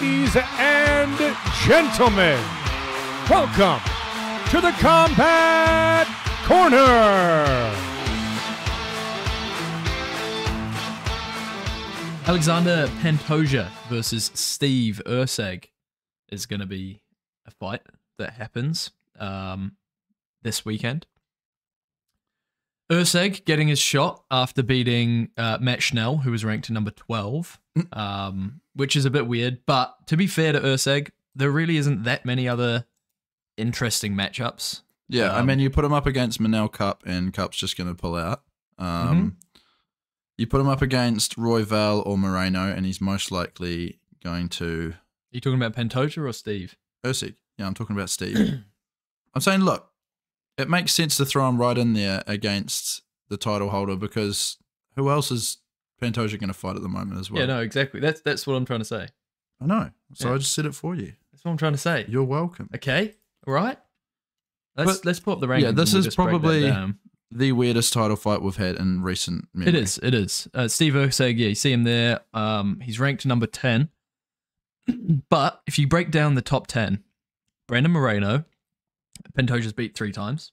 Ladies and gentlemen, welcome to the Combat Corner. Alexander Pantoja versus Steve Erceg is going to be a fight that happens this weekend. Erceg getting his shot after beating Matt Schnell, who was ranked number 12, which is a bit weird. But to be fair to Erceg, there really isn't that many other interesting matchups. Yeah, I mean, you put him up against Manel Cup, and Cup's just going to pull out. You put him up against Royval or Moreno, and he's most likely going to... Are you talking about Pantoja or Steve? Erceg. Yeah, I'm talking about Steve. I'm saying, look, it makes sense to throw him right in there against the title holder, because who else is Pantoja going to fight at the moment as well? Yeah, no, exactly. That's what I'm trying to say. I know. So Yeah. I just said it for you. That's what I'm trying to say. You're welcome. Okay, all right. Let's pull up the rankings. Yeah, this and we'll is just break that probably down. the weirdest title fight we've had in recent memory. It is. Steve Erceg, yeah, you see him there. He's ranked number 10. But if you break down the top 10, Brandon Moreno, Pantoja's beat 3 times.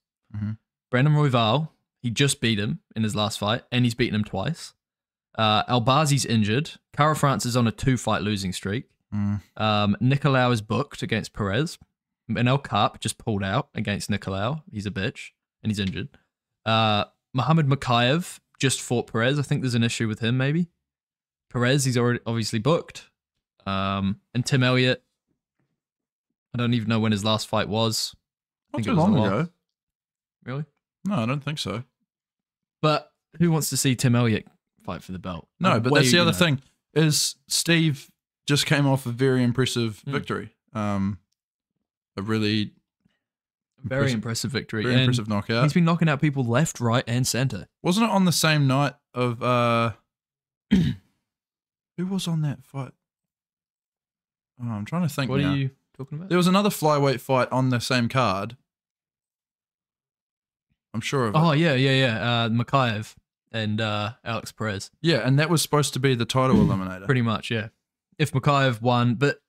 Brandon Royval, he just beat him in his last fight, and he's beaten him twice. Albazi's injured. Cara France is on a 2-fight losing streak. Nicolau is booked against Perez. Manel Karp just pulled out against Nicolau. He's a bitch, and he's injured. Muhammad Makayev just fought Perez. I think there's an issue with him, maybe. Perez, he's already obviously booked. And Tim Elliott, I don't even know when his last fight was. Not too long ago. Really? No, I don't think so. But who wants to see Tim Elliott fight for the belt? No, but that's the other thing, is Steve just came off a very impressive victory. A really very impressive victory. Very impressive knockout. He's been knocking out people left, right, and center. Wasn't it on the same night of who was on that fight? Oh, I'm trying to think. What now. are you talking about? There was another flyweight fight on the same card. I'm sure of it. Oh, yeah. Makayev and Alex Perez. Yeah, and that was supposed to be the title eliminator. Pretty much, yeah. If Makayev won, but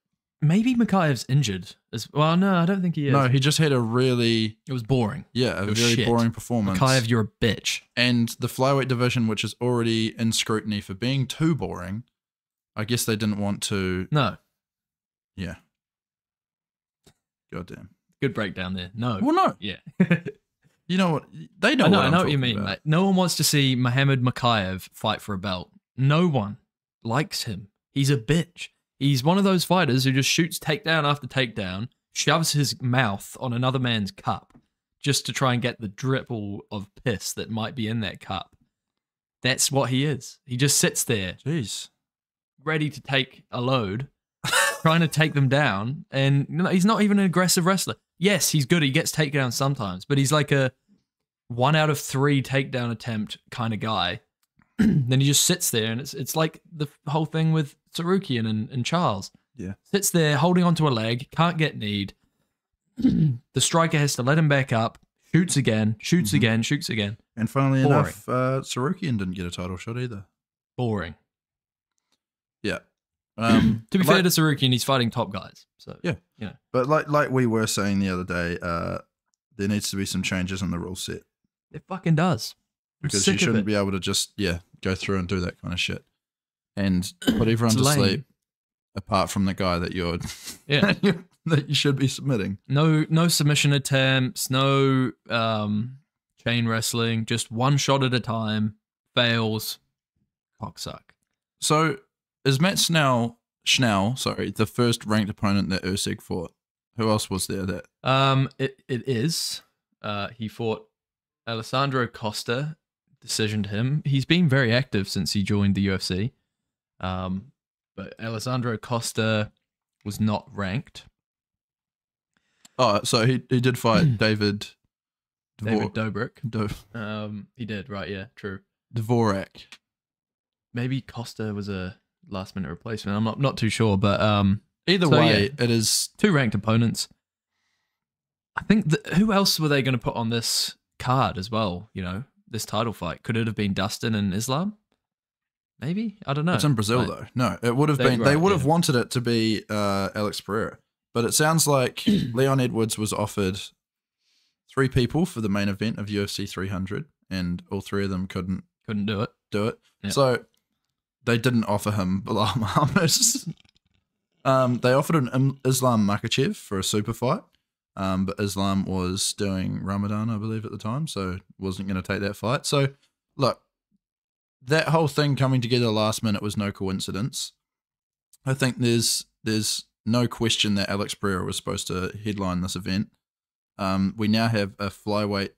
maybe Makayev's injured as well. No, I don't think he is. No, he just had a really... It was boring. Yeah, a very boring performance. Makayev, you're a bitch. And the flyweight division, which is already in scrutiny for being too boring, I guess they didn't want to... No. Yeah. Goddamn. Good breakdown there. No. Well, no. Yeah. You know what? They know. I know what you mean, mate. No one wants to see Muhammad Makayev fight for a belt. No one likes him. He's a bitch. He's one of those fighters who just shoots takedown after takedown, shoves his mouth on another man's cup just to try and get the dribble of piss that might be in that cup. That's what he is. He just sits there, Jeez, ready to take a load, trying to take them down, and he's not even an aggressive wrestler. Yes, he's good. He gets takedowns sometimes, but he's like a 1 out of 3 takedown attempt kind of guy. Then he just sits there, and it's like the whole thing with Sarukian and Charles. Yeah. Sits there holding onto a leg, can't get kneed. The striker has to let him back up, shoots again, shoots again, shoots again. And funnily enough, Sarukian didn't get a title shot either. Boring. Yeah. To be fair to Sarukian, he's fighting top guys. So yeah. You know. But like we were saying the other day, there needs to be some changes in the rule set. It fucking does. Because you shouldn't be able to just, go through and do that kind of shit. And put everyone to sleep, apart from the guy that you're that you should be submitting. No submission attempts, no chain wrestling, just one shot at a time, fails, cocksuck. So is Matt Schnell, the first ranked opponent that Erceg fought? Who else was there that? It is. He fought Alessandro Costa, decisioned him. He's been very active since he joined the UFC. But Alessandro Costa was not ranked. Oh, so he did fight David Dobrik. He did, right, yeah, true. Dvorak. Maybe Costa was a last minute replacement. I'm not too sure, but either way, it is 2 ranked opponents. I think who else were they going to put on this card as well, this title fight? Could it have been Dustin and Islam? Maybe? I don't know. It's in Brazil, though. No, it would have been. They would have wanted it to be Alex Pereira. But it sounds like Leon Edwards was offered 3 people for the main event of UFC 300, and all 3 of them couldn't do it. Yep. So they didn't offer him Bilal Muhammad. They offered an Islam Makhachev for a super fight, but Islam was doing Ramadan, I believe, at the time, so wasn't going to take that fight. So, look, that whole thing coming together last minute was no coincidence. I think there's no question that Alex Pereira was supposed to headline this event. We now have a flyweight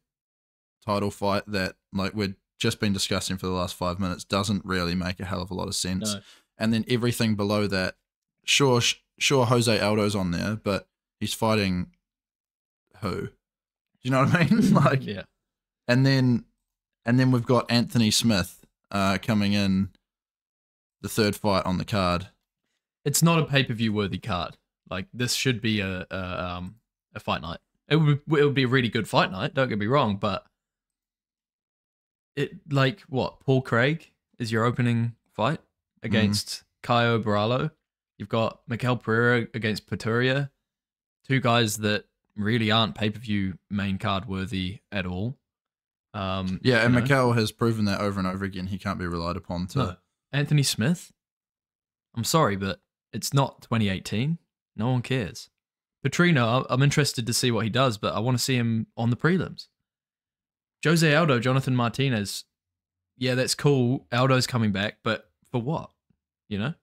title fight that, like we've just been discussing for the last 5 minutes, doesn't really make a hell of a lot of sense. No. And then everything below that, sure, Jose Aldo's on there, but he's fighting who? Do you know what I mean? Like, yeah. And then we've got Anthony Smith coming in, the 3rd fight on the card. It's not a pay-per-view worthy card. Like, this should be a fight night. It would be a really good fight night, don't get me wrong, but Paul Craig is your opening fight against Caio Borralho. You've got Miguel Pereira against Pantoja, 2 guys that really aren't pay-per-view main card worthy at all. And Miguel has proven that over and over again. He can't be relied upon to... No. Anthony Smith, I'm sorry, but it's not 2018. No one cares. Petrino, I'm interested to see what he does, but I want to see him on the prelims. Jose Aldo, Jonathan Martinez, yeah, that's cool. Aldo's coming back, but for what? You know?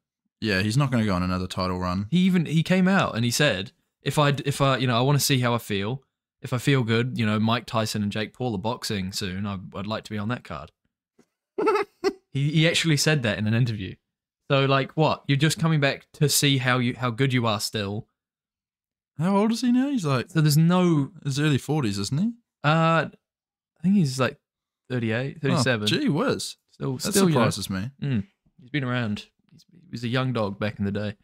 Yeah, he's not going to go on another title run. He came out and he said, if I I want to see how I feel. If I feel good, Mike Tyson and Jake Paul are boxing soon. I'd like to be on that card. He actually said that in an interview. So, like, what? You're just coming back to see how good you are still. How old is he now? He's like... So there's no... His early 40s, isn't he? I think he's like 38, 37. Oh, gee whiz. That still surprises me. He's been around. He was a young dog back in the day.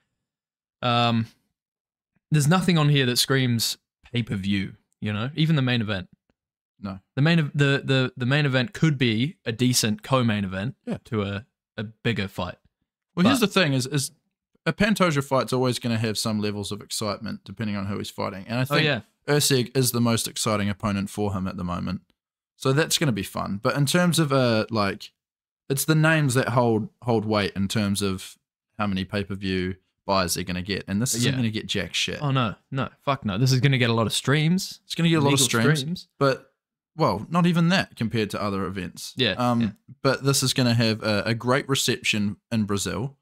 There's nothing on here that screams pay-per-view, even the main event. No. The main event could be a decent co-main event to a bigger fight. Well, here's the thing: is a Pantoja fight's always going to have some levels of excitement depending on who he's fighting, and I think Erceg is the most exciting opponent for him at the moment. So that's going to be fun. But in terms of it's the names that hold weight in terms of how many pay-per-view buys they're going to get, and this isn't going to get jack shit. Oh no, fuck no! This is going to get a lot of streams. It's going to get a lot of streams, but. Well, not even that compared to other events. Yeah. But this is going to have a great reception in Brazil.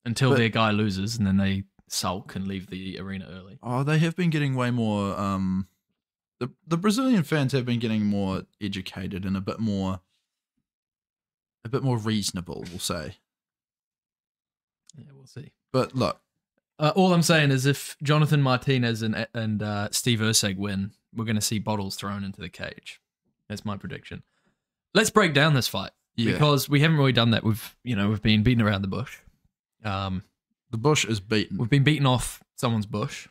Until their guy loses and then they sulk and leave the arena early. Oh, they have been getting way more... The Brazilian fans have been getting more educated and a bit more reasonable, we'll say. Yeah, we'll see. But look. All I'm saying is if Jonathan Martinez and Steve Erceg win, we're going to see bottles thrown into the cage. That's my prediction. Let's break down this fight because we haven't really done that. We've been beating around the bush. The bush is beaten. We've been beating off someone's bush.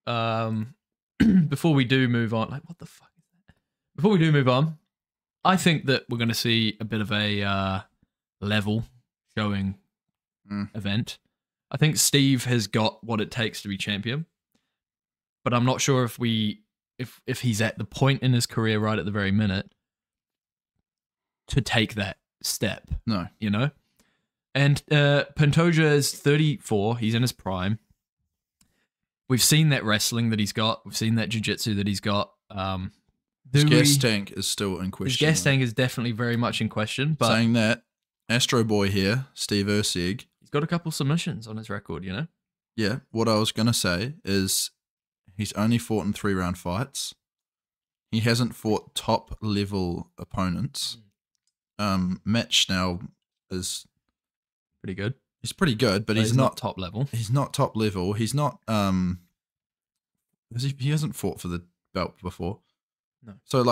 Before we do move on, what the fuck is that? Before we do move on, I think that we're going to see a bit of a level showing event. I think Steve has got what it takes to be champion, but I'm not sure if he's at the point in his career right at the very minute to take that step. No. And Pantoja is 34. He's in his prime. We've seen that wrestling that he's got. We've seen that jiu-jitsu that he's got. His gas tank is still in question. His gas tank is definitely very much in question. But saying that, Astro Boy here, Steve Erceg, he's got a couple submissions on his record, Yeah, what I was going to say is he's only fought in 3-round fights. He hasn't fought top-level opponents. Matt Schnell is... pretty good. He's pretty good, but he's not top level. He's not top level. He's not... he hasn't fought for the belt before. No. So,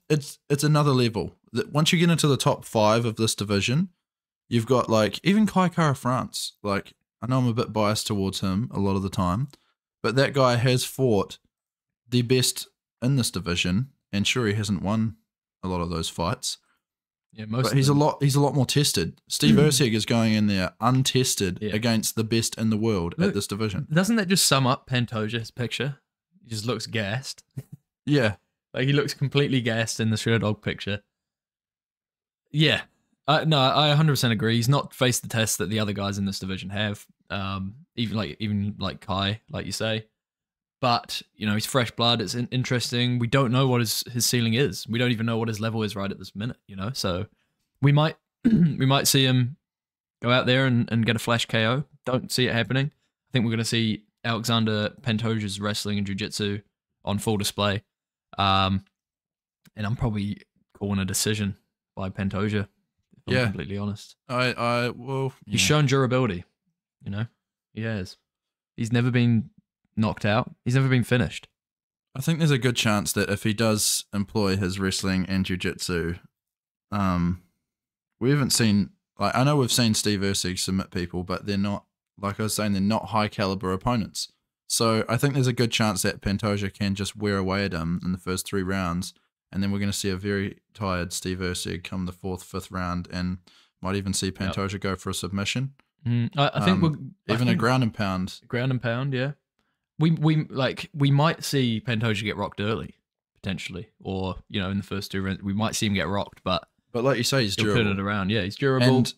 it's another level. Once you get into the top 5 of this division, you've got, even Kai Kara France. I know I'm a bit biased towards him a lot of the time, but that guy has fought the best in this division, and sure, he hasn't won a lot of those fights. Yeah, most. But of he's them. a lot more tested. Steve Erceg is going in there untested Yeah. against the best in the world Look, at this division. Doesn't that just sum up Pantoja's picture? He just looks gassed. Yeah. Like he looks completely gassed in the Sherdog picture. Yeah. No, I 100% agree. He's not faced the test that the other guys in this division have. Even like Kai, like you say. But, you know, he's fresh blood. It's interesting. We don't know what his ceiling is. We don't even know what his level is right at this minute, you know? So we might we might see him go out there and get a flash KO. Don't see it happening. I think we're going to see Alexander Pantoja's wrestling and jiu-jitsu on full display. And I'm probably calling a decision by Pantoja, if I'm completely honest. He's He's shown durability, you know? He has. He's never been knocked out. He's never been finished. I think there's a good chance that if he does employ his wrestling and jiu-jitsu, we haven't seen, like, I know we've seen Steve Erceg submit people, but they're not, like I was saying, they're not high caliber opponents. So I think there's a good chance that Pantoja can just wear away at him in the first 3 rounds, and then we're going to see a very tired Steve Erceg come the 4th, 5th round, and might even see Pantoja go for a submission. I think a ground and pound. Ground and pound, yeah. We might see Pantoja get rocked early, potentially, or you know, in the first 2 rounds, we might see him get rocked, but like you say, he's durable. Turn it around, yeah, he's durable, and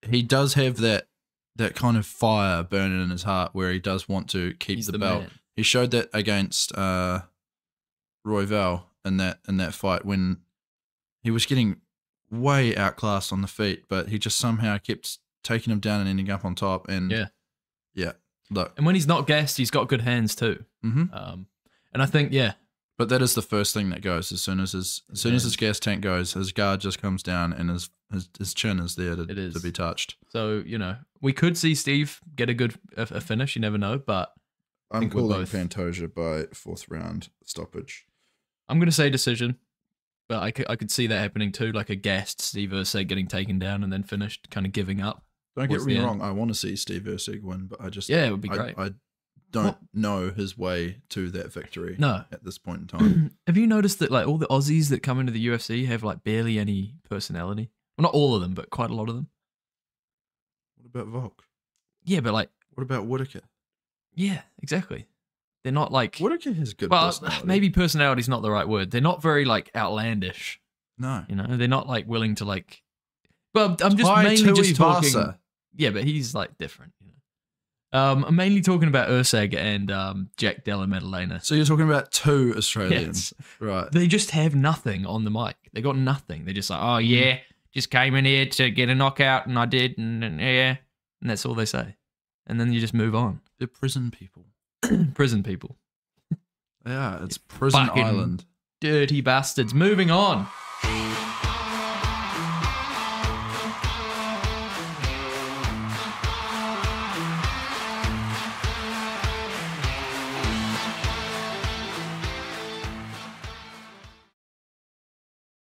he does have that kind of fire burning in his heart where he does want to keep the belt. Man. He showed that against Royval in that fight when he was getting way outclassed on the feet, but he just somehow kept taking him down and ending up on top. And yeah. Look, and when he's not gassed, he's got good hands too. Mm-hmm. And I think, but that is the first thing that goes. As soon as his gas tank goes, his guard just comes down and his chin is there to be touched. So, you know, we could see Steve get a finish. You never know, but I'm calling Pantoja by 4th round stoppage. I'm going to say decision, but I could see that happening too, like a gassed Steve Erceg getting taken down and then finished, kind of giving up. Don't get me wrong, I want to see Steve Erceg win, but I just... Yeah, it would be great. I don't know his way to that victory at this point in time. Have you noticed that like all the Aussies that come into the UFC have like barely any personality? Well, not all of them, but quite a lot of them. What about Volk? Yeah, but like... What about Whittaker? Yeah, exactly. They're not like... Whittaker has good personality. Maybe personality's not the right word. They're not very like outlandish. No. You know, they're not like willing to like... Well, I'm just mainly just talking... Yeah, but he's like different, you know. I'm mainly talking about Erceg and Jack Della Maddalena. So you're talking about 2 Australians, right? They just have nothing on the mic. They got nothing. They're just like, oh yeah, just came in here to get a knockout, and I did, and yeah, and that's all they say. And then you just move on. They're prison people. Prison people. Yeah, it's prison island. Dirty bastards. Moving on.